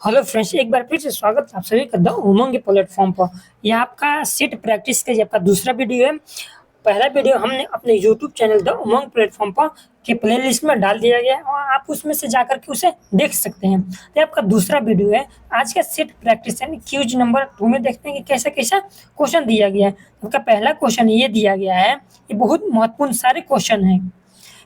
Hello friends, एक बार फिर से स्वागत है आप सभी का द उमंग के प्लेटफॉर्म पर। यह आपका सेट प्रैक्टिस का ये आपका दूसरा वीडियो है। पहला वीडियो हमने अपने YouTube channel the Umang platform पर के प्लेलिस्ट में डाल दिया गया है और आप उसमें से जाकर के उसे देख सकते हैं। तो आपका दूसरा वीडियो है आज का सेट प्रैक्टिस यानी क्यूज नंबर 2 में देखते हैं कि कैसा कैसा क्वेश्चन दिया गया है। आपका पहला क्वेश्चन ये दिया गया है, ये बहुत महत्वपूर्ण सारे क्वेश्चन है।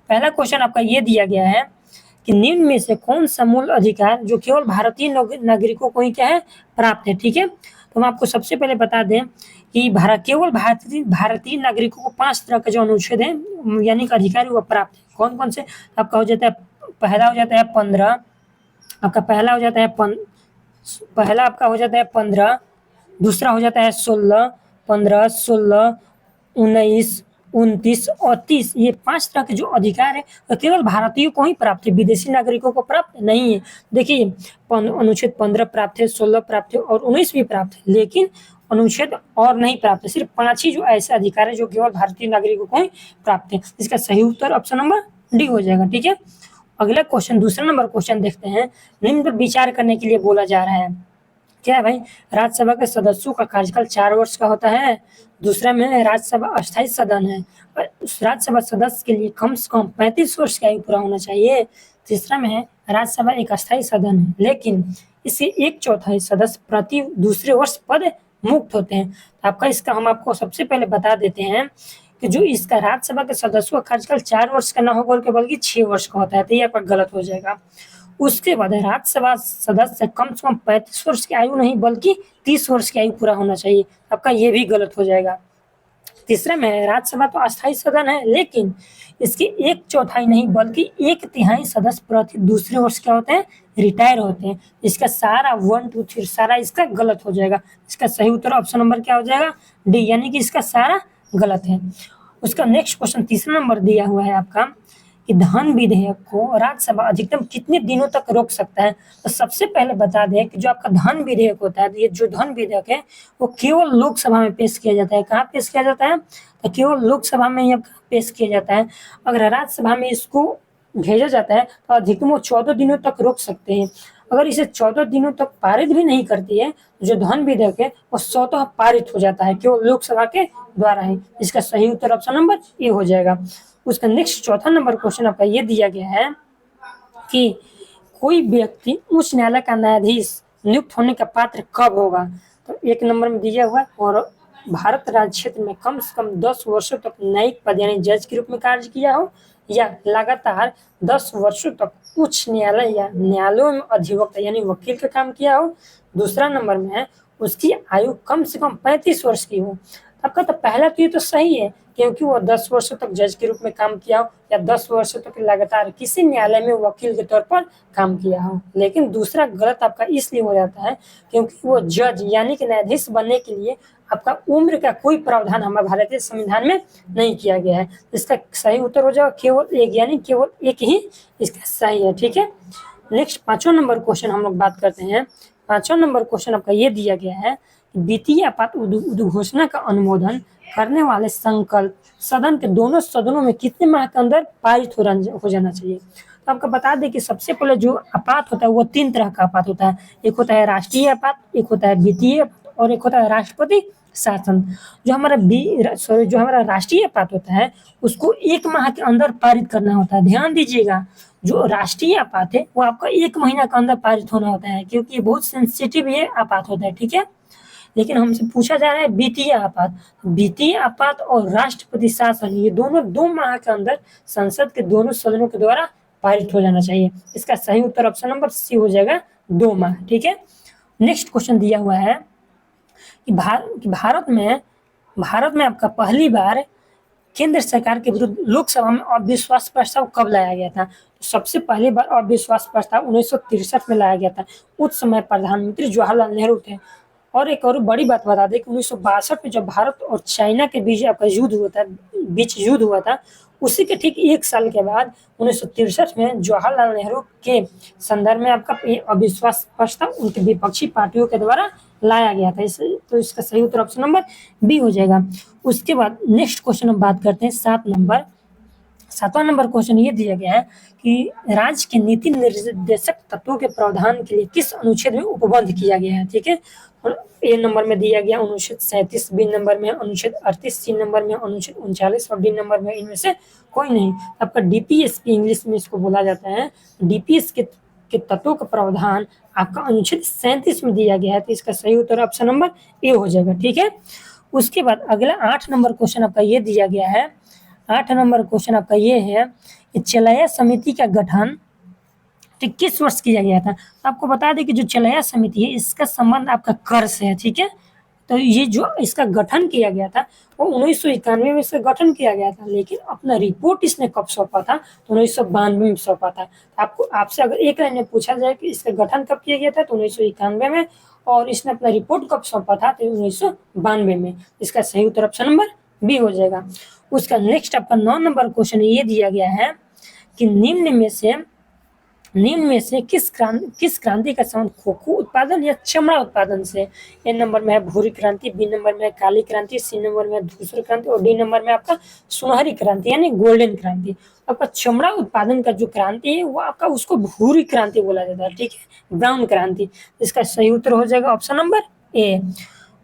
पहला क्वेश्चन आपका ये दिया गया है कि निम्न में से कौन सा मूल अधिकार जो केवल भारतीय नागरिकों को ही क्या है प्राप्त है। ठीक है, तो हम आपको सबसे पहले बता दें कि केवल भारतीय नागरिकों को 5 तरह का जो अनुच्छेद है यानी कि अधिकार वो प्राप्त है। कौन कौन से? आपका हो जाता है, पहला हो जाता है 15, आपका पहला हो जाता है पहला आपका हो जाता है 15, दूसरा हो जाता है 16, 15, 16, 19, 29 और 30। ये 5 तरह के जो अधिकार है वो केवल भारतीयों को ही प्राप्त है, विदेशी नागरिकों को प्राप्त नहीं है। देखिए, अनुच्छेद 15 प्राप्त है, 16 प्राप्त है और 19 भी प्राप्त है, लेकिन अनुच्छेद और नहीं प्राप्त है। सिर्फ 5 ही जो ऐसे अधिकार है जो केवल भारतीय नागरिकों को ही प्राप्त है। इसका सही उत्तर ऑप्शन नंबर डी हो जाएगा। ठीक है, अगला क्वेश्चन, दूसरा नंबर क्वेश्चन देखते हैं। निम्न पर विचार करने के लिए बोला जा रहा है। क्या है भाई? राज्यसभा के सदस्यों का कार्यकाल 4 वर्ष का होता है। दूसरा में राज्यसभा अस्थायी सदन है और उस राज्यसभा सदस्य के लिए कम से कम 35 वर्ष की आयु पूरा होना चाहिए। तीसरा में है राज्यसभा एक अस्थायी सदन है, लेकिन इससे 1/4 सदस्य प्रति दूसरे वर्ष पद मुक्त होते हैं। तो आपका इसका हम आपको सबसे पहले बता देते हैं कि जो इसका राज्यसभा के सदस्यों का कार्यकाल 4 वर्ष का ना होकर बल्कि 6 वर्ष का होता है, तो ये आपका गलत हो जाएगा। उसके बाद राज्यसभा सदस्य कम से कम 35 वर्ष की आयु नहीं बल्कि 30 वर्ष की आयु पूरा होना चाहिए। आपका ये भी गलत हो जाएगा। तीसरा में राज्यसभा तो अस्थायी सदन है, लेकिन इसके 1/4 नहीं बल्कि 1/3 सदस्य प्रति दूसरे वर्ष क्या होते हैं? रिटायर होते हैं। इसका सारा 1, 2, 3 सारा इसका गलत हो जाएगा। इसका सही उत्तर ऑप्शन नंबर क्या हो जाएगा? डी, यानी कि इसका सारा गलत है। उसका नेक्स्ट क्वेश्चन तीसरा नंबर दिया हुआ है आपका कि धन विधेयक को राज्यसभा अधिकतम कितने दिनों तक रोक सकता है। तो सबसे पहले बता दें कि जो आपका धन विधेयक होता है, तो ये जो धन विधेयक है वो केवल लोकसभा में पेश किया जाता है। कहाँ पेश किया जाता है? तो केवल लोकसभा में ही पेश किया जाता है। अगर राज्यसभा में इसको भेजा जाता है तो अधिकतम वो 14 दिनों तक रोक सकते हैं। अगर इसे 14 दिनों तक पारित भी नहीं करती है, जो धन विधेयक है वो स्वतः पारित हो जाता है, केवल लोकसभा के द्वारा है। इसका सही उत्तर ऑप्शन नंबर ए हो जाएगा। उसका नेक्स्ट चौथा नंबर क्वेश्चन आपका ये दिया गया है कि कोई व्यक्ति उच्च न्यायालय का न्यायाधीश नियुक्त होने का पात्र कब होगा। तो 1 नंबर में दिया हुआ है और भारत राज्य क्षेत्र में कम से कम 10 वर्षों तक न्यायिक पद यानी जज के रूप में कार्य किया हो या लगातार 10 वर्षों तक उच्च न्यायालय या न्यायालयों में अधिवक्ता यानी वकील का काम किया हो। दूसरा नंबर में है उसकी आयु कम से कम 35 वर्ष की हो। आपका तो पहला तो ये तो सही है क्योंकि वो 10 वर्षों तक जज के रूप में काम किया हो या 10 वर्षों तक लगातार किसी न्यायालय में वकील के तौर पर काम किया हो। लेकिन दूसरा गलत आपका इसलिए हो जाता है क्योंकि वो जज यानी कि न्यायाधीश बनने के लिए आपका उम्र का कोई प्रावधान हमारे भारतीय संविधान में नहीं किया गया है। इसका सही उत्तर हो जाएगा केवल एक, यानी केवल एक ही इसका सही है। ठीक है, नेक्स्ट 5वां नंबर क्वेश्चन हम लोग बात करते हैं। 5वां नंबर क्वेश्चन आपका ये दिया गया है कि वित्तीय आपात उद्घोषणा का अनुमोदन करने वाले संकल्प सदन के दोनों सदनों में कितने माह के अंदर पारित हो जाना चाहिए। तो आपको बता दें कि सबसे पहले जो आपात होता है वो 3 तरह का आपात होता है। एक होता है राष्ट्रीय आपात, एक होता है वित्तीय और एक होता है राष्ट्रपति शासन। जो हमारा राष्ट्रीय आपात होता है उसको 1 माह के अंदर पारित करना होता है। ध्यान दीजिएगा, जो राष्ट्रीय आपात है वो आपका 1 महीना के अंदर पारित होना होता है क्योंकि ये बहुत सेंसिटिव ये आपात होता है। ठीक है, लेकिन हमसे पूछा जा रहा है वित्तीय आपात। वित्तीय आपात और राष्ट्रपति शासन ये दोनों 2 माह के अंदर संसद के दोनों सदनों के द्वारा पारित हो जाना चाहिए। इसका सही उत्तर ऑप्शन नंबर सी हो जाएगा, 2 माह। ठीक है, नेक्स्ट क्वेश्चन दिया हुआ है कि भारत में आपका पहली बार केंद्र सरकार के विरुद्ध लोकसभा में अविश्वास प्रस्ताव कब लाया गया था। तो सबसे पहली बार अविश्वास प्रस्ताव 1963 में लाया गया था। उस समय प्रधानमंत्री जवाहरलाल नेहरू थे। और एक और बड़ी बात बता दें कि 1962 में जब भारत और चाइना के बीच आपका युद्ध हुआ था उसी के ठीक 1 साल के बाद 1963 में जवाहरलाल नेहरू के संदर्भ में आपका अविश्वास प्रस्ताव उनके विपक्षी पार्टियों के द्वारा लाया गया था। तो इसका सही उत्तर ऑप्शन नंबर बी हो जाएगा। उसके बाद नेक्स्ट क्वेश्चन हम बात करते हैं 7 7वां नंबर क्वेश्चन ये दिया गया है कि राज्य के नीति निर्देशक तत्वों के प्रावधान के लिए किस अनुच्छेद में उपबंध किया गया है, ठीक है। और ए नंबर में दिया गया अनुच्छेद 37, बी नंबर में अनुच्छेद 38, सी नंबर में अनुच्छेद 39 और डी नंबर में इनमें से कोई नहीं। आपका डीपीएस की इंग्लिश में इसको बोला जाता है। डीपीएस के तत्वों का प्रावधान आपका अनुच्छेद 37 में दिया गया है, तो इसका सही उत्तर ऑप्शन नंबर ए हो जाएगा, ठीक है। उसके बाद अगला 8 नंबर क्वेश्चन आपका ये दिया गया है। 8 नंबर क्वेश्चन आपका ये है कि चलैया समिति का गठन ठीक किस वर्ष किया गया था। तो आपको बता दें कि जो चलैया समिति है इसका संबंध आपका कर से है, ठीक है। तो ये जो इसका गठन किया गया था वो 1991 में इसका गठन किया गया था, लेकिन अपना रिपोर्ट इसने कब सौंपा था, तो 1992 में सौंपा था। आपको आपसे अगर एक लाइन में पूछा जाए कि इसका गठन कब किया गया था, तो 1991 में, और इसने अपना रिपोर्ट कब सौंपा था, तो 1992 में। इसका सही उत्तर ऑप्शन नंबर बी हो जाएगा। उसका नेक्स्ट आपका 9 नंबर क्वेश्चन ये दिया गया है कि निम्न में से किस क्रांति का संबंध कोको उत्पादन या चमड़ा उत्पादन से। ए नंबर में है भूरी क्रांति, बी नंबर में है काली क्रांति, सी नंबर में है धूसर क्रांति और डी नंबर में आपका सुनहरी क्रांति यानी गोल्डन क्रांति। आपका चमड़ा उत्पादन का जो क्रांति है वो आपका उसको भूरी क्रांति बोला जाता है, ठीक है, ब्राउन क्रांति। इसका सही उत्तर हो जाएगा ऑप्शन नंबर ए।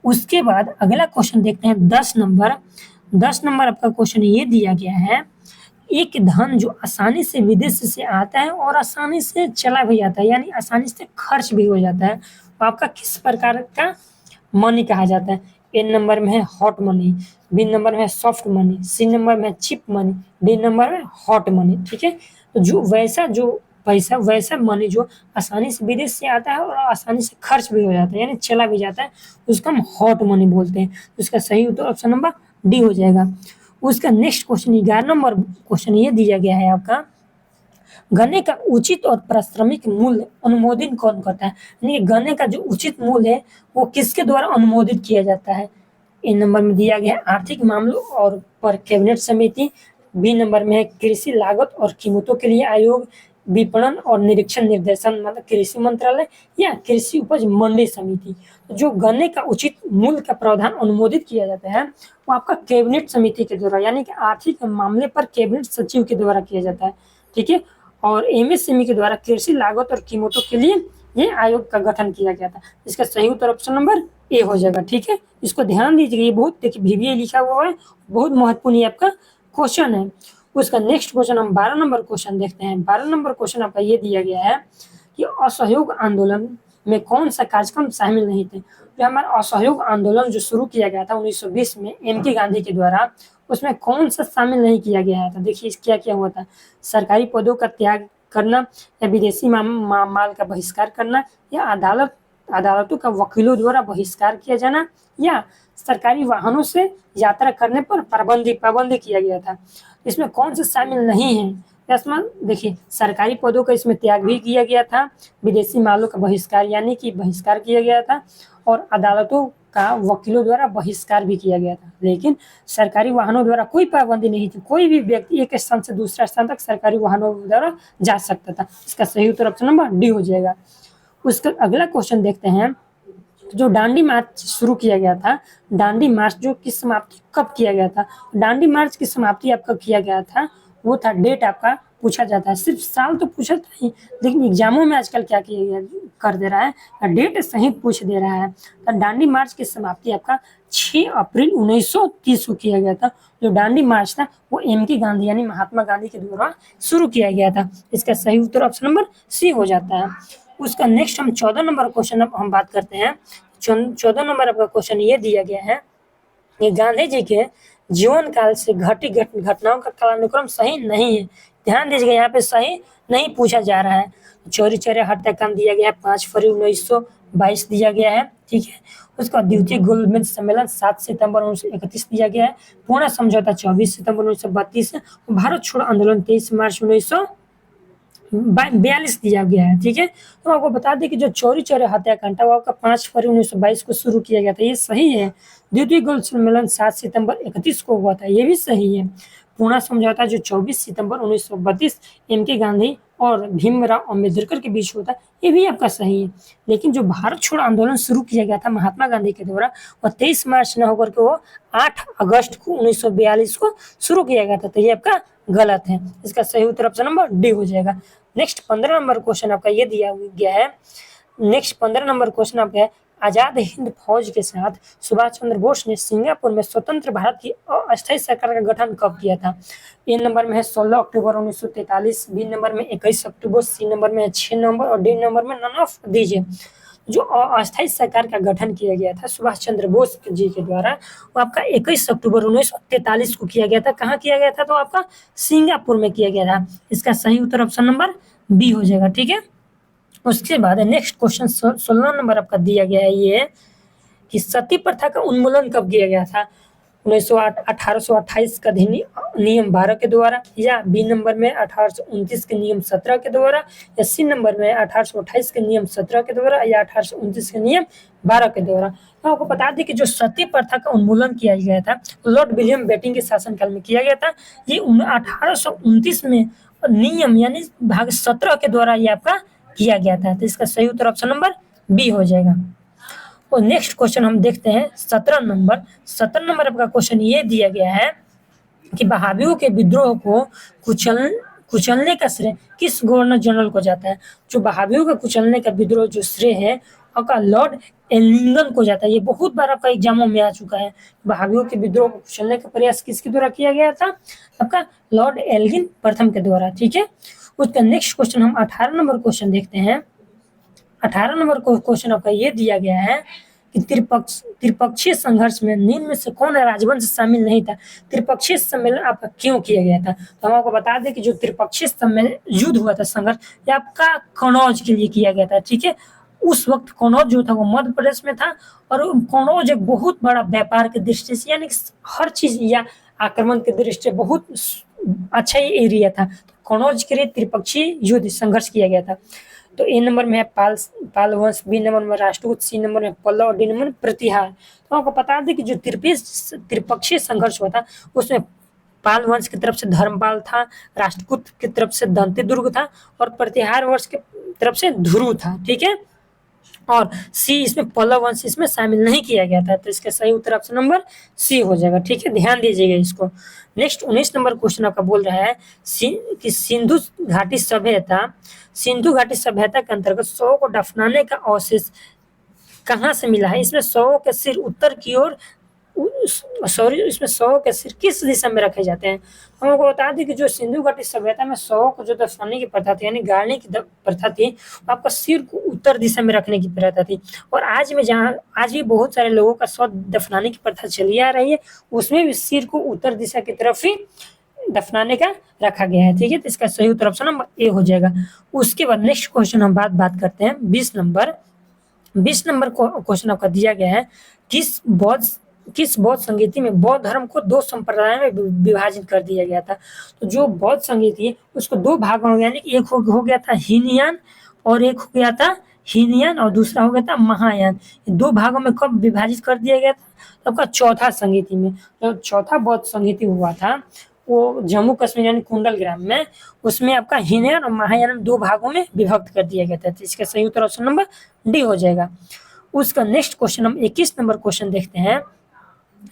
उसके बाद अगला क्वेश्चन देखते हैं 10 नंबर आपका क्वेश्चन ये दिया गया है, एक धन जो आसानी से विदेश से आता है और आसानी से चला भी जाता है यानी आसानी से खर्च भी हो जाता है, तो आपका किस प्रकार का मनी कहा जाता है। ए नंबर में है हॉट मनी, बी नंबर में है सॉफ्ट मनी, सी नंबर में है चिप मनी, डी नंबर में हॉट मनी, ठीक है। तो जो पैसा वैसा मनी जो आसानी से विदेश से आता है और आसानी से खर्च भी हो जाता है यानी चला भी जाता है, उसको हम हॉट मनी बोलते हैं। तो इसका सही उत्तर ऑप्शन नंबर डी हो जाएगा। उसका नेक्स्ट क्वेश्चन 11 नंबर क्वेश्चन ये दिया गया है आपका, गन्ने का उचित और पारिश्रमिक मूल्य अनुमोदित कौन करता है, यानी गन्ने का जो उचित मूल्य है वो किसके द्वारा अनुमोदित किया जाता है। ए नंबर में दिया गया है आर्थिक मामलों और पर कैबिनेट समिति, बी नंबर में है कृषि लागत और कीमतों के लिए आयोग, विपणन और निरीक्षण निर्देशन मतलब कृषि मंत्रालय, या कृषि उपज मंडी समिति। तो जो गन्ने का उचित मूल्य का प्रावधान अनुमोदित किया जाता है वो आपका कैबिनेट समिति के द्वारा यानी कि आर्थिक मामले पर कैबिनेट सचिव के द्वारा किया जाता है, ठीक है। और एमएसएमई के द्वारा कृषि लागत और कीमतों के लिए ये आयोग का गठन किया गया था। इसका सही उत्तर ऑप्शन नंबर ए हो जाएगा, ठीक है। इसको ध्यान दीजिएगा, ये बहुत देखिए VBA लिखा हुआ है, बहुत महत्वपूर्ण आपका क्वेश्चन है। उसका नेक्स्ट क्वेश्चन हम 12 नंबर क्वेश्चन देखते हैं। 12 नंबर क्वेश्चन आपका ये दिया गया है कि असहयोग आंदोलन में कौन सा कार्यक्रम शामिल नहीं थे। जो हमारा असहयोग आंदोलन जो शुरू किया गया था 1920 में MK गांधी के द्वारा, उसमें कौन सा शामिल नहीं किया गया था। देखिए क्या क्या हुआ था, सरकारी पदों का त्याग करना या विदेशी माल का बहिष्कार करना या अदालतों का वकीलों द्वारा बहिष्कार किया जाना या सरकारी वाहनों से यात्रा करने पर पाबंदी किया गया था। इसमें कौन से शामिल नहीं है, इसमें देखिए सरकारी पदों का इसमें त्याग भी किया गया था, विदेशी मालों का बहिष्कार यानी कि बहिष्कार किया गया था और अदालतों का वकीलों द्वारा बहिष्कार भी किया गया था, लेकिन सरकारी वाहनों द्वारा कोई पाबंदी नहीं थी। कोई भी व्यक्ति एक स्थान से दूसरा स्थान तक सरकारी वाहनों द्वारा जा सकता था। इसका सही उत्तर ऑप्शन नंबर डी हो जाएगा। उसका अगला क्वेश्चन देखते हैं, जो दांडी मार्च शुरू किया गया था, दांडी मार्च जो की समाप्ति कब किया गया था। दांडी मार्च की समाप्ति आपका किया गया था वो था, डेट आपका पूछा जाता है, सिर्फ साल तो पूछा नहीं, लेकिन एग्जामों में आजकल क्या किया गया कर दे रहा है, डेट सहित पूछ दे रहा है। तो दांडी मार्च की समाप्ति आपका 6 अप्रैल 1930 को किया गया था। जो दांडी मार्च था वो MK गांधी यानी महात्मा गांधी के द्वारा शुरू किया गया था। इसका सही उत्तर ऑप्शन नंबर सी हो जाता है। उसका नेक्स्ट हम 14 नंबर क्वेश्चन अब हम बात करते हैं। 14 नंबर आपका क्वेश्चन ये दिया गया है कि गांधी जी के जीवन काल से घटी घटनाओं का कालानुक्रम सही नहीं है। ध्यान दीजिएगा, यहाँ पे सही नहीं पूछा जा रहा है। चोरी हत्याकांड दिया गया है 5 फरवरी 1922 दिया गया है, ठीक है। उसका द्वितीय गोलमेज सम्मेलन 7 सितंबर 1931 दिया गया है, पूर्णा समझौता 24 सितंबर 1932 है, भारत छोड़ो आंदोलन 23 मार्च 1942 दिया गया है, ठीक है। तो आपको बता दें कि जो चोरी हत्याकांड था वो आपका 5 फरवरी 1922 को शुरू किया गया था, ये सही है। द्वितीय गोल सम्मेलन 7 सितंबर 31 को हुआ था, ये भी सही है। पूर्णा समझौता जो 24 सितंबर 1932 MK गांधी और भीमराव अम्बेडकर के बीच होता है, ये भी आपका सही है। लेकिन जो भारत छोड़ो आंदोलन शुरू किया गया था महात्मा गांधी के द्वारा वो 23 मार्च न होकर के वो 8 अगस्त को 1942 को शुरू किया गया था, तो ये आपका गलत है। इसका सही उत्तर ऑप्शन नंबर डी हो जाएगा। नेक्स्ट 15 नंबर क्वेश्चन आपका ये दिया गया है। नेक्स्ट 15 नंबर क्वेश्चन आपका है, आजाद हिंद फौज के साथ सुभाष चंद्र बोस ने सिंगापुर में स्वतंत्र भारत की अस्थायी सरकार का गठन कब किया था? ए नंबर में है 16 अक्टूबर 1943, बी नंबर में 21 अक्टूबर, सी नंबर में 6 नवंबर और डी नंबर में नन ऑफ दीजिए। जो अस्थायी सरकार का गठन किया गया था सुभाष चंद्र बोस जी के द्वारा, वो आपका 21 अक्टूबर 1943 को किया गया था। कहाँ किया गया था? तो आपका सिंगापुर में किया गया था। इसका सही उत्तर ऑप्शन नंबर बी हो जाएगा। ठीक है, उसके बाद नेक्स्ट क्वेश्चन 16 नंबर आपका दिया गया है ये कि सती प्रथा का उन्मूलन कब किया गया था? 1828 का नियम 12 के द्वारा, या बी नंबर में 1829 के नियम 17 के द्वारा, या सी नंबर में 1828 के नियम 17 के द्वारा, या 1829 के नियम 12 के द्वारा। तो आपको बता दें कि जो सती प्रथा का उन्मूलन किया गया था लॉर्ड विलियम बेटिंग के शासनकाल में किया गया था। ये 1829 में नियम यानी भाग 17 के द्वारा ये आपका किया गया था। तो इसका सही उत्तर ऑप्शन नंबर बी हो जाएगा। और नेक्स्ट क्वेश्चन हम देखते हैं 17 नंबर। 17 नंबर आपका क्वेश्चन ये दिया गया है कि बहावियों के विद्रोह को कुचलने का श्रेय किस गवर्नर जनरल को जाता है? जो बहावियों का कुचलने का विद्रोह जो श्रेय है आपका लॉर्ड एलिंगटन को जाता है। ये बहुत बार आपका एग्जामों में आ चुका है। बहावियों के विद्रोह को कुचलने का प्रयास किसके द्वारा किया गया था? आपका लॉर्ड एल्गिन प्रथम के द्वारा। ठीक है, उसका नेक्स्ट क्वेश्चन हम 18 नंबर क्वेश्चन देखते हैं। 18 नंबर क्वेश्चन आपका ये दिया गया है कि त्रिपक्षीय संघर्ष में निम्न में से कौन राजवंश शामिल नहीं था? त्रिपक्षीय सम्मेलन आपका क्यों किया गया था? तो हम आपको बता दें कि जो त्रिपक्षीय सम्मेलन युद्ध हुआ था संघर्ष, ये आपका कन्नौज के लिए किया गया था। ठीक है, उस वक्त कन्नौज जो था वो मध्य प्रदेश में था, और कन्नौज एक बहुत बड़ा व्यापार की दृष्टि से यानी हर चीज या आक्रमण की दृष्टि से बहुत अच्छा एरिया था। तो कन्नौज के लिए त्रिपक्षीय युद्ध संघर्ष किया गया था। तो ए नंबर में है पाल वंश, बी नंबर में राष्ट्रकूट, सी नंबर में पल्लव और डी नंबर में प्रतिहार। तो आपको बता दें कि जो त्रिपक्षीय संघर्ष हुआ था उसमें पाल वंश की तरफ से धर्मपाल था, राष्ट्रकूट की तरफ से दंतेदुर्ग था, और प्रतिहार वंश की तरफ से ध्रुव था। ठीक है, और सी इसमें पल्लव वंश इसमें शामिल नहीं किया गया था। तो इसका सही उत्तर ऑप्शन नंबर सी हो जाएगा। ठीक है, ध्यान दीजिएगा इसको। नेक्स्ट 19 नंबर क्वेश्चन आपका बोल रहा है कि सिंधु घाटी सभ्यता के अंतर्गत शवों को दफनाने का अवशेष कहाँ से मिला है? इसमें शवों के सिर उत्तर की ओर, सॉरी, इसमें शवों के सिर किस दिशा में रखे जाते हैं? हम लोग को बता दें कि जो सिंधु घाटी सभ्यता में शवों को जो दफनाने की प्रथा थी यानी गाड़ने की प्रथा थी, आपका सिर को उत्तर दिशा में रखने की प्रथा थी। और आज भी बहुत सारे लोगों का शव दफनाने की प्रथा चली आ रही है, उसमें भी सिर को उत्तर दिशा की तरफ ही दफनाने का रखा गया है। ठीक है, तो इसका सही उत्तर ऑप्शन नंबर ए हो जाएगा। उसके बाद नेक्स्ट क्वेश्चन हम बात करते हैं 20 नंबर क्वेश्चन आपका दिया गया है किस बौद्ध संगीति में बौद्ध धर्म को दो संप्रदायों में विभाजित कर दिया गया था? तो जो बौद्ध संगीति है उसको दो भागों में, यानी एक हो गया था हीनयान और एक हो गया था हीनयान और दूसरा हो गया था महायान। दो भागों में कब विभाजित कर दिया गया था? तो आपका चौथा संगीति में। जो चौथा बौद्ध संगीति हुआ था वो जम्मू कश्मीर यानी कुंडल ग्राम में, उसमें आपका हीनयान और महायान दो भागों में विभक्त कर दिया गया था। तो इसका सही उत्तर ऑप्शन नंबर डी हो जाएगा। उसका नेक्स्ट क्वेश्चन हम 21 नंबर क्वेश्चन देखते हैं।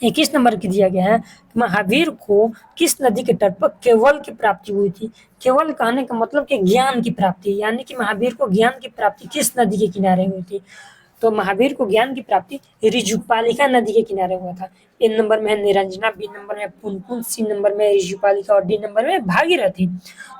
21 नंबर की दिया गया है कि महावीर को किस नदी के तट पर केवल की प्राप्ति हुई थी? केवल कहने का मतलब कि ज्ञान की प्राप्ति, यानी कि महावीर को ज्ञान की प्राप्ति किस नदी के किनारे हुई थी? तो महावीर को ज्ञान की प्राप्ति ऋजुपालिका नदी के किनारे हुआ था। ए नंबर में है निरंजना, बी नंबर में पुनपुन, सी नंबर में ऋजुपालिका और डी नंबर में भागीरथी।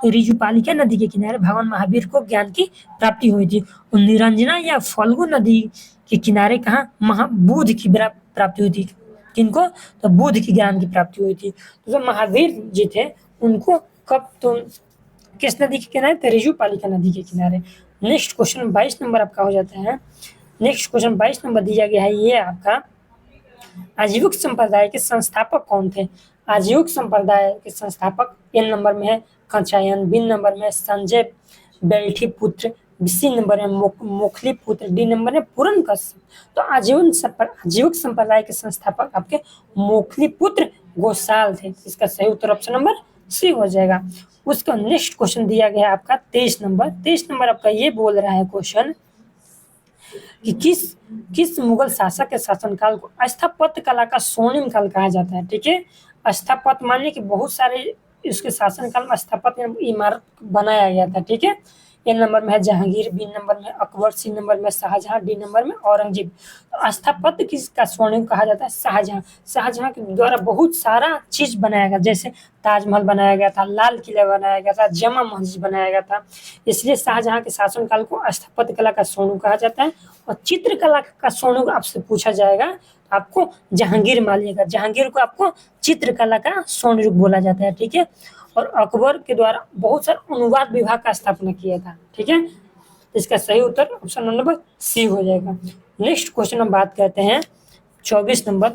तो ऋजुपालिका नदी के किनारे भगवान महावीर को ज्ञान की प्राप्ति हुई थी। और निरंजना या फल्गु नदी के किनारे कहाँ बुध की प्राप्ति हुई थी। किनको? तो बुध की ज्ञान की प्राप्ति हुई थी। तो जो महावीर जी थे उनको कब, तो किस नदी के किनारे? तो ऋजुपालिका नदी के किनारे। नेक्स्ट क्वेश्चन 22 नंबर आपका हो जाता है। नेक्स्ट क्वेश्चन 22 नंबर दिया गया है ये आपका, आजीविक संप्रदाय के संस्थापक कौन थे? आजीविक संप्रदाय के संस्थापक ए नंबर में है कात्यायन, बी नंबर में संजय बेल्ठी पुत्र, सी नंबर में मोखली पुत्र, डी नंबर में पूरन कश्यप। तो आजीविक संप्रदाय के संस्थापक आपके मोखली पुत्र गोसाल थे। इसका सही उत्तर ऑप्शन नंबर सी हो जाएगा। उसका नेक्स्ट क्वेश्चन दिया गया है आपका 23 नंबर। 23 नंबर आपका ये बोल रहा है क्वेश्चन कि किस मुगल शासक के शासनकाल को स्थापत्य कला का स्वर्णिम काल कहा जाता है? ठीक है, स्थापत्य माने कि बहुत सारे इसके शासनकाल में स्थापत्य इमारत बनाया गया था, ठीक है। ए नंबर में है जहांगीर, बी नंबर में अकबर, सी नंबर में शाहजहां, डी नंबर में औरंगजेब। तो स्थापत्य किसका स्वर्णिम कहा जाता है? शाहजहां। शाहजहां के द्वारा बहुत सारा चीज बनाया गया, जैसे ताजमहल बनाया गया था, लाल किला बनाया गया था, जमा मस्जिद बनाया गया था। इसलिए शाहजहां के शासनकाल को स्थापत्य कला का स्वर्णिम कहा जाता है। और चित्रकला का स्वर्णिम आपसे पूछा जाएगा, आपको जहांगीर मानिएगा, जहांगीर को आपको चित्रकला का स्वर्ण युग बोला जाता है, ठीक है। और अकबर के द्वारा बहुत सारे अनुवाद विभाग का स्थापना किया था, ठीक है। इसका सही उत्तर ऑप्शन नंबर सी हो जाएगा। नेक्स्ट क्वेश्चन हम बात करते हैं 24 नंबर।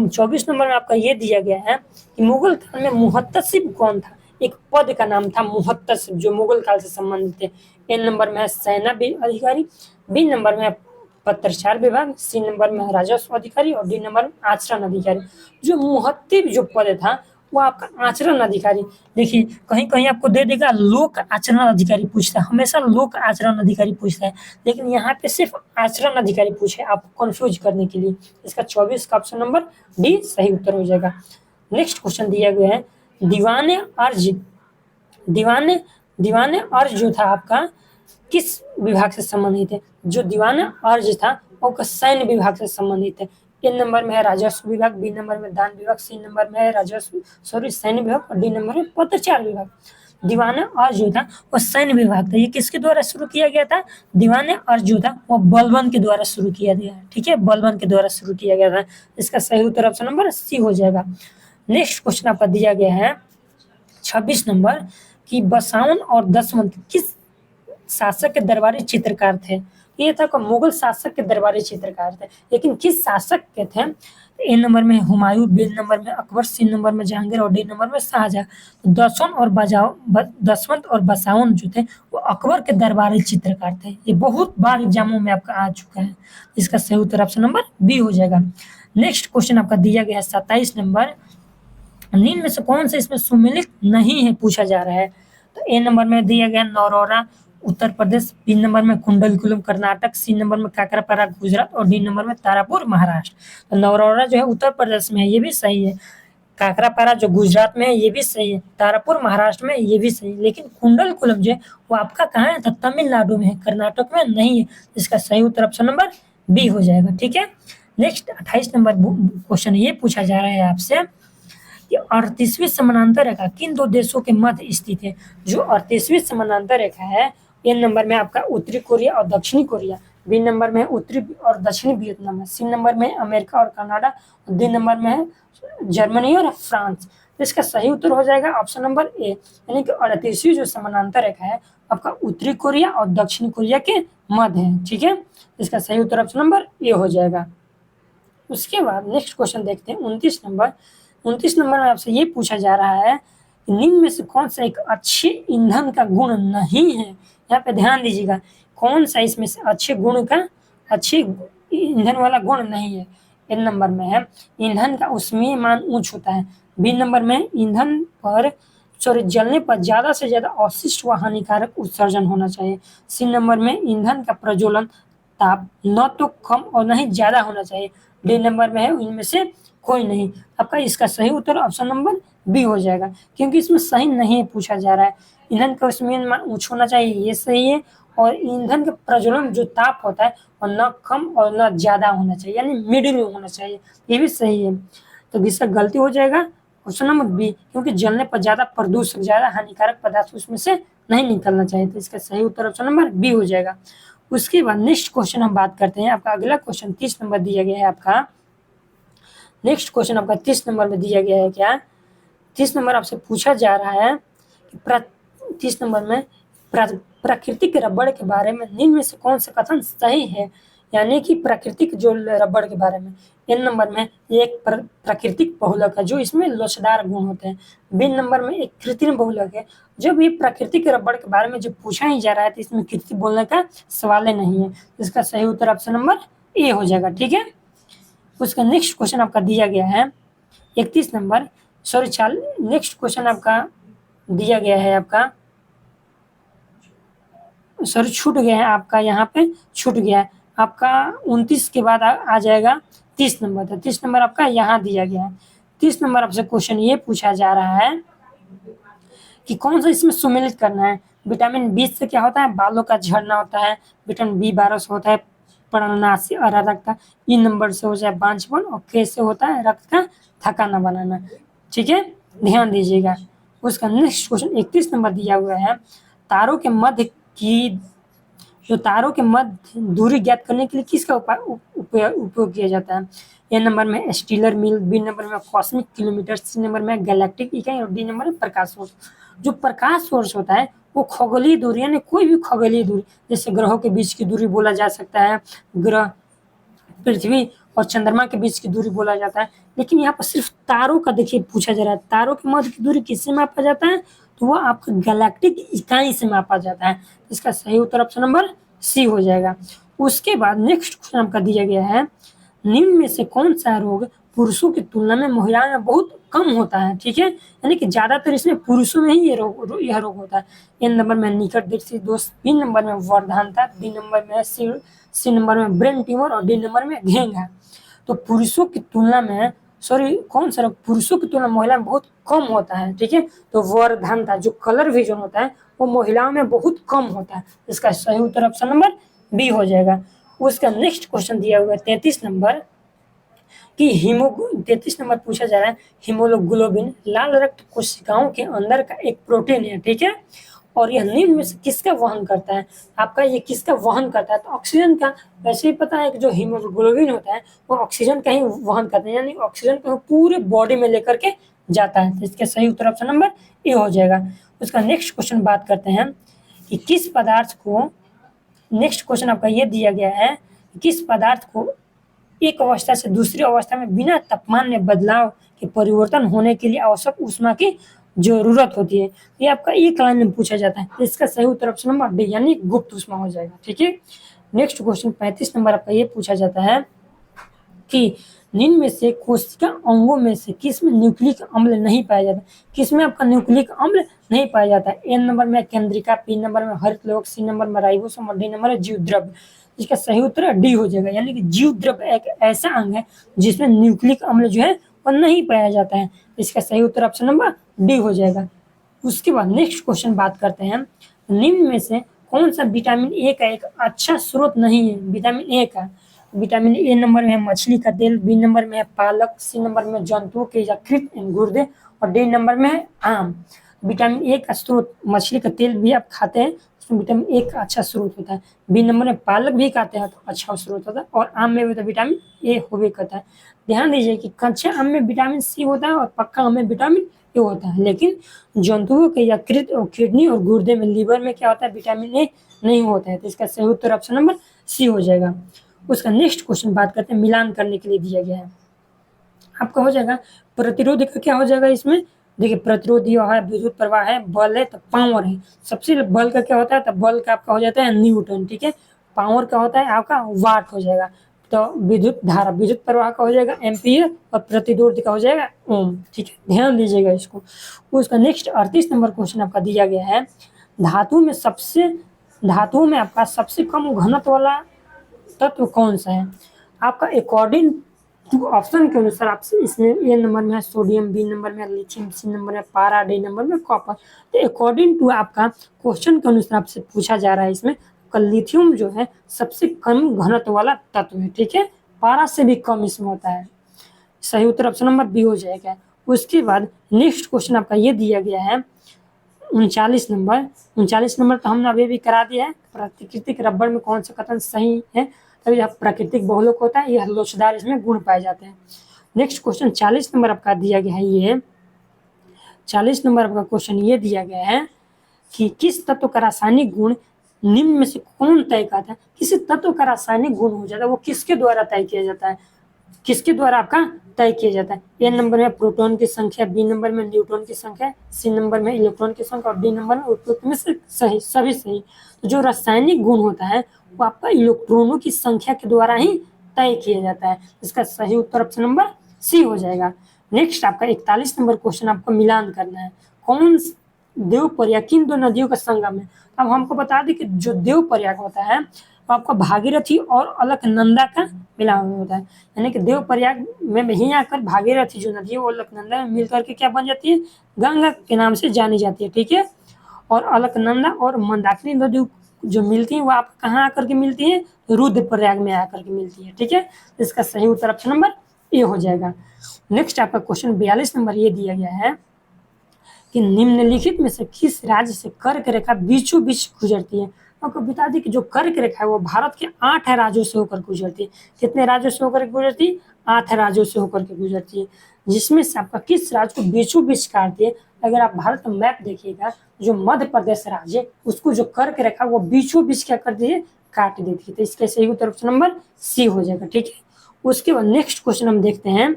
24 नंबर में आपका ये दिया गया है कि मुगल काल में मुहत्तसिब कौन था? एक पद का नाम था मुहत्तसिब, जो मुगल काल से संबंधित थे। ए नंबर में है सेना अधिकारी, बी नंबर में पत्राचार विभाग, सी नंबर में राजस्व अधिकारी और डी नंबर में आचरण अधिकारी। जो मुहत्तिब जो पद था वो आपका आचरण अधिकारी। देखिए कहीं कहीं आपको दे देगा लोक आचरण अधिकारी पूछता है, हमेशा लोक आचरण अधिकारी पूछता है, लेकिन यहाँ पे सिर्फ आचरण अधिकारी पूछे आपको कंफ्यूज करने के लिए। इसका 24 का ऑप्शन नंबर डी सही उत्तर हो जाएगा। नेक्स्ट क्वेश्चन दिया गया है दीवाने अर्ज, दीवाने दीवाने अर्ज जो था आपका किस विभाग से संबंधित है? जो दीवाना अर्ज था वो सैन्य विभाग से संबंधित है। ए नंबर में है राजस्व विभाग, बी नंबर में दान विभाग, सी नंबर में है सैन्य विभाग और डी नंबर में पत्राचार विभाग। दीवाना अर्ज जो था वो सैन्य विभाग था। ये किसके द्वारा शुरू किया गया था? दीवाने अर्ज जो था वो बलबन के द्वारा शुरू किया गया, ठीक है, बलबन के द्वारा शुरू किया गया था। इसका सही उत्तर ऑप्शन नंबर सी हो जाएगा। नेक्स्ट क्वेश्चन आपका दिया गया है 26 नंबर की बसावन और दसवंत किस शासक के दरबारी चित्रकार थे? ये था मुगल शासक के दरबारी चित्रकार थे, लेकिन किस शासक के थे? ए नंबर में हुमायूं, बी नंबर में अकबर, सी नंबर में जहांगीर और डी नंबर में शाहजहां। दसवंत और बसावन जो थे वो अकबर के दरबारी चित्रकार थे। ये बहुत बार एग्जामों में आपका आ चुका है। इसका सही उत्तर ऑप्शन नंबर बी हो जाएगा। नेक्स्ट क्वेश्चन आपका दिया गया है 27 नंबर। निम्न में से कौन सा इसमें सुमेलित नहीं है पूछा जा रहा है? तो ए नंबर में दिया गया नौरोरा उत्तर प्रदेश, बी नंबर में कुंडलकुलम कर्नाटक, सी नंबर में काकरापारा गुजरात और डी नंबर में तारापुर महाराष्ट्र। तो नौरोरा जो है उत्तर प्रदेश में है, ये भी सही है। काकरापारा जो गुजरात में है ये भी सही है, तारापुर महाराष्ट्र में ये भी सही है, लेकिन कुंडलकुलम जो है वो आपका कहाँ है? तो तमिलनाडु में है, कर्नाटक में नहीं है। इसका सही उत्तर ऑप्शन नंबर बी हो जाएगा, ठीक है। नेक्स्ट 28 नंबर क्वेश्चन ये पूछा जा रहा है आपसे कि 38वीं समानांतर रेखा किन दो देशों के मध्य स्थित है? जो 38वीं समानांतर रेखा है, ए नंबर में आपका उत्तरी कोरिया और दक्षिणी कोरिया, बी नंबर में उत्तरी और दक्षिणी वियतनाम है, सी नंबर में अमेरिका और कनाडा, और डी नंबर में है जर्मनी और फ्रांस। तो इसका सही उत्तर हो जाएगा ऑप्शन नंबर ए, यानी कि 38वीं जो समानांतर रेखा है आपका उत्तरी कोरिया और दक्षिणी कोरिया के मध्य है, ठीक है। इसका सही उत्तर ऑप्शन नंबर ए हो जाएगा। उसके बाद नेक्स्ट क्वेश्चन देखते हैं 29 नंबर। 29 नंबर में आपसे ये पूछा जा रहा है निम्न में से कौन सा एक अच्छे ईंधन का गुण नहीं है? यहाँ पे ध्यान दीजिएगा, कौन सा इसमें से अच्छे ईंधन वाला गुण नहीं है? ए नंबर में है ईंधन का ऊष्मीय मान उच्च होता है, बी नंबर में ईंधन पर जलने पर ज्यादा से ज्यादा अवशिष्ट व हानिकारक उत्सर्जन होना चाहिए, सी नंबर में ईंधन का प्रज्वलन ताप न तो कम और न ही ज्यादा होना चाहिए, डी नंबर में है इनमें से कोई नहीं। आपका इसका सही उत्तर ऑप्शन नंबर बी हो जाएगा, क्योंकि इसमें सही नहीं पूछा जा रहा है। ईंधन का ऊष्मीय मान उच्च होना चाहिए, ये सही है, और ईंधन का प्रज्वलन जो ताप होता है और न कम और न ज्यादा होना चाहिए, यानी मिडिल में होना चाहिए, ये भी सही है। तो इसका गलती हो जाएगा ऑप्शन नंबर बी, क्योंकि जलने पर ज्यादा प्रदूषक ज्यादा हानिकारक पदार्थ उसमें से नहीं निकलना चाहिए। तो इसका सही उत्तर ऑप्शन नंबर बी हो जाएगा। उसके बाद नेक्स्ट क्वेश्चन हम बात करते हैं। आपका अगला क्वेश्चन 30 नंबर दिया गया है। आपका नेक्स्ट क्वेश्चन आपका 30 नंबर में दिया गया है। क्या 30 नंबर आपसे पूछा जा रहा है कि 30 नंबर में प्राकृतिक रबड़ के बारे में निम्न में से कौन सा कथन सही है? यानी कि प्राकृतिक जो रबड़ के बारे में, एन नंबर में एक प्राकृतिक बहुलक है जो इसमें लोचदार गुण होते हैं, बी नंबर में एक कृत्रिम बहुलक है। जब ये प्राकृतिक रबड़ के बारे में जो पूछा ही जा रहा है तो इसमें कृत्रिम बोलने का सवाल नहीं है। इसका सही उत्तर ऑप्शन नंबर ए हो जाएगा, ठीक है। उसका नेक्स्ट क्वेश्चन आपका दिया गया है 31 नंबर, नेक्स्ट क्वेश्चन आपका दिया गया है आपका छूट गया है, आपका यहाँ पे छूट गया है। आपका 29 के बाद आ जाएगा 30 नंबर। तो 30 नंबर आपका यहाँ दिया गया है। 30 नंबर आपसे क्वेश्चन ये पूछा जा रहा है कि कौन सा इसमें सम्मिलित करना है। विटामिन बी से क्या होता है, बालों का झड़ना होता है। विटामिन बी 12 से होता है पर्णनाशी अरारकता। ई नंबर से हो जाए बांझपन, और के से होता है रक्त का थकाना बनाना। ठीक है, ध्यान दीजिएगा। उसका नेक्स्ट क्वेश्चन 31 नंबर दिया हुआ है, तारों के मध्य की जो तारों के मध्य दूरी ज्ञात करने के लिए किसका उपयोग किया जाता है। ए नंबर में स्टीलर मील, बी नंबर में कॉस्मिक किलोमीटर, सी नंबर में गैलेक्टिक इकाई, और डी नंबर में प्रकाश सोर्स। जो प्रकाश सोर्स होता है वो खगोलीय दूरी, यानी कोई भी खगोलीय दूरी, जैसे ग्रहों के बीच की दूरी बोला जा सकता है, ग्रह पृथ्वी और चंद्रमा के बीच की दूरी बोला जाता है। लेकिन यहाँ पर सिर्फ तारों का देखिए पूछा जा रहा है, तारों के मध्य की दूरी किससे मापा जाता है, तो वो आपका गैलेक्टिक इकाई से मापा जाता है। इसका सही उत्तर ऑप्शन नंबर सी हो जाएगा। उसके बाद नेक्स्ट क्वेश्चन आपका दिया गया है, निम्न में से कौन सा रोग पुरुषों की तुलना में महिलाओं में बहुत कम होता है। ठीक है, यानी कि ज्यादातर इसमें पुरुषों में ही यह रोग होता है। ए नंबर में निकट दृष्टि दोष, बी नंबर में वर्धानता, डी नंबर में सी नंबर में ब्रेन ट्यूमर, और डी नंबर में घेंघा। तो पुरुषों की तुलना में कौन सा रोग पुरुषों की तुलना में महिला में बहुत कम होता है। ठीक है, तो वर्धानता, जो कलर विजन होता है वो महिलाओं में बहुत कम होता है। इसका सही उत्तर ऑप्शन नंबर बी हो जाएगा। उसका नेक्स्ट क्वेश्चन दिया हुआ है 33 नंबर कि 33 नंबर पूछा जा रहा है, हीमोग्लोबिन लाल रक्त कोशिकाओं के अंदर का एक प्रोटीन है। ठीक है, और यह निम्न में से किसका वहन करता है। आपका ये किसका वहन करता है, तो ऑक्सीजन का। वैसे ही पता है कि जो हीमोग्लोबिन होता है वो ऑक्सीजन का ही वहन करता है, यानी ऑक्सीजन को पूरे बॉडी में लेकर के जाता है। तो इसका सही उत्तर ऑप्शन नंबर ए हो जाएगा। उसका नेक्स्ट क्वेश्चन बात करते हैं कि किस पदार्थ को, नेक्स्ट क्वेश्चन आपका ये दिया गया है, किस पदार्थ को एक अवस्था से दूसरी अवस्था में बिना तापमान में बदलाव के परिवर्तन होने के लिए आवश्यक ऊष्मा की जरूरत होती है। ये आपका एक लाइन में पूछा जाता है। तो इसका सही उत्तर ऑप्शन नंबर डी, यानी गुप्त ऊष्मा हो जाएगा। ठीक है, नेक्स्ट क्वेश्चन 35 नंबर आपका ये पूछा जाता है कि निम्न में से कोशिका अंगों में से किस में न्यूक्लिक अम्ल नहीं पाया जाता। किस में आपका न्यूक्लिक अम्ल नहीं पाया जाता है। ए नंबर में केंद्रिका, बी नंबर में हरित लवक, सी नंबर में राइबोसोम, और डी नंबर है जीव द्रव्य। इसका सही उत्तर डी हो जाएगा, यानी कि जीव द्रव्य एक ऐसा अंग है जिसमें न्यूक्लिक अम्ल जो है वो नहीं पाया जाता है। इसका सही उत्तर ऑप्शन नंबर डी हो जाएगा। उसके बाद नेक्स्ट क्वेश्चन बात करते हैं, निम्न में से कौन सा विटामिन ए का एक अच्छा स्रोत नहीं है। विटामिन ए का, विटामिन ए नंबर में है मछली का तेल, बी नंबर में है पालक, सी नंबर में जंतुओं के यकृत गुर्दे, और डी नंबर में है आम। विटामिन ए का स्रोत मछली का तेल भी आप खाते हैं, उसमें विटामिन ए का अच्छा स्रोत होता है। बी नंबर में पालक भी खाते हैं तो अच्छा स्रोत होता है, और आम में भी तो विटामिन ए होवे करता है। ध्यान दीजिए कि कच्चे आम में विटामिन सी होता है और पक्का आम में विटामिन ए होता है, लेकिन जंतुओं के यकृत और किडनी और गुर्दे में, लीवर में क्या होता है, विटामिन ए नहीं होता है। तो इसका सही उत्तर ऑप्शन नंबर सी हो जाएगा। उसका नेक्स्ट क्वेश्चन बात करते हैं, मिलान करने के लिए दिया गया है। आपका हो जाएगा प्रतिरोध का क्या हो जाएगा इसमें, देखिए प्रतिरोध ये है, विद्युत प्रवाह है, बल है, तो पावर है। सबसे बल का क्या होता है, तो बल का आपका हो जाता है न्यूटन। ठीक है, पावर का होता है आपका वाट हो जाएगा। तो विद्युत धारा, विद्युत प्रवाह का हो जाएगा एम्पियर, और प्रतिरोध का हो जाएगा ओम। ठीक है, ध्यान दीजिएगा इसको। उसका नेक्स्ट 38 नंबर क्वेश्चन आपका दिया गया है, धातुओं में आपका सबसे कम घनत्व वाला तत्व कौन सा है। आपका अकॉर्डिंग टू ऑप्शन के अनुसार आपसे इसमें ए नंबर में है सोडियम, बी नंबर में लिथियम, सी नंबर में पारा, डी नंबर में कॉपर। तो अकॉर्डिंग टू आपका क्वेश्चन के अनुसार आपसे पूछा जा रहा है, इसमें लिथियम जो है सबसे कम घनत्व वाला तत्व है। ठीक है, पारा से भी कम इसमें होता है। सही उत्तर ऑप्शन नंबर बी हो जाएगा। उसके बाद नेक्स्ट क्वेश्चन आपका ये दिया गया है 39 नंबर तो हमने अभी भी करा दिया है। प्राकृतिक रबड़ में कौन सा कथन सही है, तभी यह प्राकृतिक बहुलक होता है, यह लोचदार इसमें गुण पाए जाते हैं। नेक्स्ट क्वेश्चन 40 नंबर आपका दिया गया है, ये 40 नंबर आपका क्वेश्चन ये दिया गया है कि किस तत्व का रासायनिक गुण निम्न में से कौन तय करता है। किसी तत्व का रासायनिक गुण हो जाता है वो किसके द्वारा तय किया जाता है, किसके द्वारा आपका तय किया जाता है। ए नंबर में प्रोटॉन की संख्या, बी नंबर में न्यूट्रॉन की संख्या, सी नंबर में इलेक्ट्रॉन की संख्या, और डी नंबर में उपयुक्त में से सही, सभी सही। तो जो रासायनिक गुण होता है वो आपका इलेक्ट्रॉनों की संख्या के द्वारा ही तय किया जाता है। इसका सही उत्तर ऑप्शन नंबर सी हो जाएगा। नेक्स्ट आपका 41 नंबर क्वेश्चन आपको मिलान करना है, कौन देव प्रयाग किन दो नदियों का संगम है। अब हमको बता दें कि जो देव प्रयाग होता है तो आपका भागीरथी और अलकनंदा का मिलान होता है, यानी कि देवप्रयाग में यहीं आकर भागीरथी जो नदी है वो अलकनंदा में मिल करके क्या बन जाती है, गंगा के नाम से जानी जाती है। ठीक है, और अलकनंदा और मंदाकिनी नदी जो मिलती है वो आप कहाँ आकर के मिलती है, रुद्रप्रयाग में आकर के मिलती है। ठीक है, इसका सही उत्तर ऑप्शन नंबर ए हो जाएगा। नेक्स्ट आपका क्वेश्चन 42 नंबर ये दिया गया है कि निम्नलिखित में से किस राज्य से कर्क रेखा बीचों बीच गुजरती है। आपको बता दें कि जो कर्क रेखा है वो भारत के 8 राज्यों से होकर गुजरती है। कितने राज्यों से होकर गुजरती है, 8 राज्यों से होकर के गुजरती है, जिसमें से आपका किस राज्य को बीचों बीच काटती है। अगर आप भारत का मैप देखिएगा, जो मध्य प्रदेश राज्य है उसको जो कर्क रेखा वो बीचों बीच क्या करती है, काट देती है। तो इसका सही उत्तर ऑप्शन नंबर सी हो जाएगा। ठीक है, उसके बाद नेक्स्ट क्वेश्चन हम देखते हैं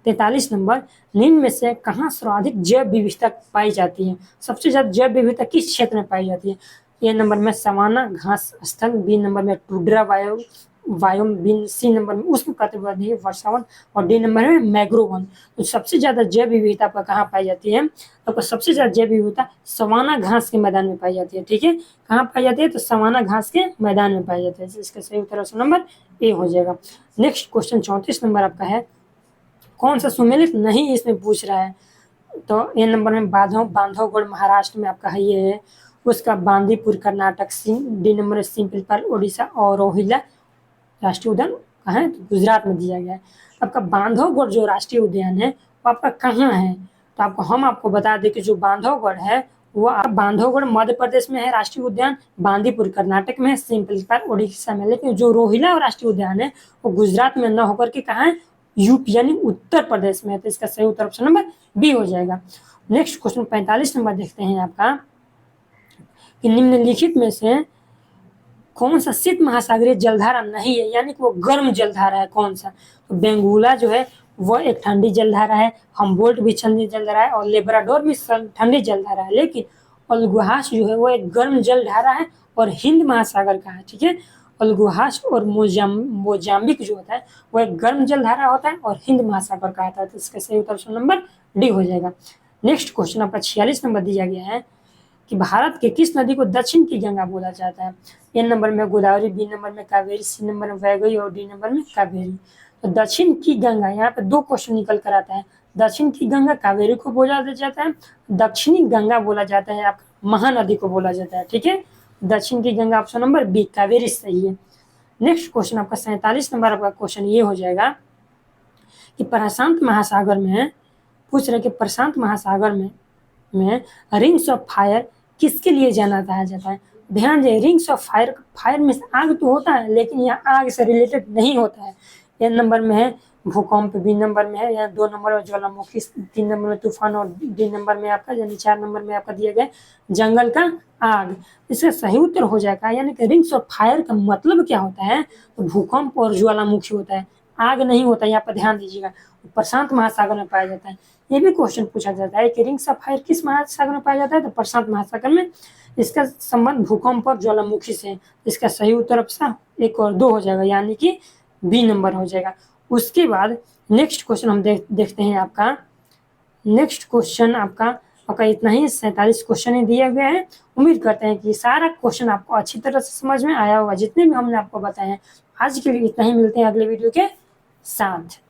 43 नंबर, निम्न में से कहाँ सर्वाधिक जैव विविधता पाई जाती है। सबसे ज्यादा जैव विविधता किस क्षेत्र में पाई जाती है। ए नंबर में सवाना घास स्थल, बी नंबर में टुंड्रा वायोम, बी सी नंबर में उष्णकटिबंधीय वर्षावन और डी नंबर में मैंग्रोव वन। तो सबसे ज्यादा जैव विविधता आपका कहाँ पाई जाती है, तो सबसे ज्यादा जैव विविधता सवाना घास के मैदान में पाई जाती है। ठीक है, कहाँ पाई जाती है, तो सवाना घास के मैदान में पाई जाती है। इसका सही उत्तर ऑप्शन नंबर ए हो जाएगा। नेक्स्ट क्वेश्चन 34 नंबर आपका है, कौन सा सुमेलित नहीं इसमें पूछ रहा है। तो ए नंबर में बांधवगढ़ महाराष्ट्र में आपका है ये है, उसका बांदीपुर कर्नाटक, डी नंबर में सिंपलपाल उड़ीसा और रोहिला राष्ट्रीय उद्यान कहाँ है, तो गुजरात में दिया गया है। आपका बांधवगढ़ जो राष्ट्रीय उद्यान है वो आपका कहाँ है, तो आपको बता दें कि जो बांधवगढ़ है वो बांधवगढ़ मध्य प्रदेश में है, राष्ट्रीय उद्यान बांदीपुर कर्नाटक में है, सिंपलपाल उड़ीसा में। लेकिन जो रोहिला राष्ट्रीय उद्यान है वो गुजरात में न होकर के कहाँ है, यूपी यानी उत्तर प्रदेश में है। तो इसका सही उत्तर ऑप्शन नंबर बी हो जाएगा। नेक्स्ट क्वेश्चन 45 नंबर देखते हैं आपका कि निम्नलिखित में से कौन सा शीत महासागरीय जलधारा नहीं है, यानी कि वो गर्म जलधारा है कौन सा। तो बेंगुला जो है वो एक ठंडी जलधारा है, हम्बोल्ट भी ठंडी जलधारा है और लेब्राडोर भी ठंडी जलधारा है। लेकिन अलगुहास जो है वो एक गर्म जलधारा है और हिंद महासागर का है। ठीक है, अलगुहास और मोजाम्बिक जो होता है वो एक गर्म जलधारा होता है और हिंद महासागर का आता है। तो इसका सही उत्तर ऑप्शन नंबर डी हो जाएगा। नेक्स्ट क्वेश्चन आपका 46 नंबर दिया गया है कि भारत के किस नदी को दक्षिण की गंगा बोला जाता है। ए नंबर में गोदावरी, बी नंबर में कावेरी, सी नंबर में वैगई और डी नंबर में कावेरी। तो दक्षिण की गंगा, यहाँ पे 2 क्वेश्चन निकल कर आता है। दक्षिण की गंगा कावेरी को बोला जाता है, दक्षिणी गंगा बोला जाता है आपका महानदी को बोला जाता है। ठीक है, दक्षिण की Ganga option number B Kaveri सही है। नेक्स्ट क्वेश्चन आपका 47 नंबर आपका क्वेश्चन ये हो जाएगा कि प्रशांत महासागर में पूछ रहे कि प्रशांत महासागर में रिंग्स ऑफ फायर किसके लिए जाना जाता है। ध्यान दें, रिंग्स ऑफ फायर में आग तो होता है लेकिन यहाँ आग से रिलेटेड नहीं होता है। ए नंबर में है भूकंप, बी नंबर में है, यहाँ 2 नंबर में ज्वालामुखी, 3 नंबर में तूफान और डी नंबर में आपका यानी 4 नंबर में आपका दिया गया जंगल का आग। इसका सही उत्तर हो जाएगा, यानी कि रिंग्स ऑफ फायर का मतलब क्या होता है, तो भूकंप और ज्वालामुखी होता है, आग नहीं होता है। यहाँ पर ध्यान दीजिएगा, प्रशांत महासागर में पाया जाता है। ये भी क्वेश्चन पूछा जाता है कि रिंग्स ऑफ फायर किस महासागर में पाया जाता है, तो प्रशांत महासागर में। इसका संबंध भूकंप और ज्वालामुखी से। इसका सही उत्तर ऑप्शन 1 और 2 हो जाएगा, यानी कि बी नंबर हो जाएगा। उसके बाद नेक्स्ट क्वेश्चन हम देखते हैं आपका। नेक्स्ट क्वेश्चन आपका इतना ही, 47 क्वेश्चन ही दिया गया है। उम्मीद करते हैं कि सारा क्वेश्चन आपको अच्छी तरह से समझ में आया होगा, जितने भी हमने आपको बताए हैं। आज के लिए इतना ही, मिलते हैं अगले वीडियो के साथ।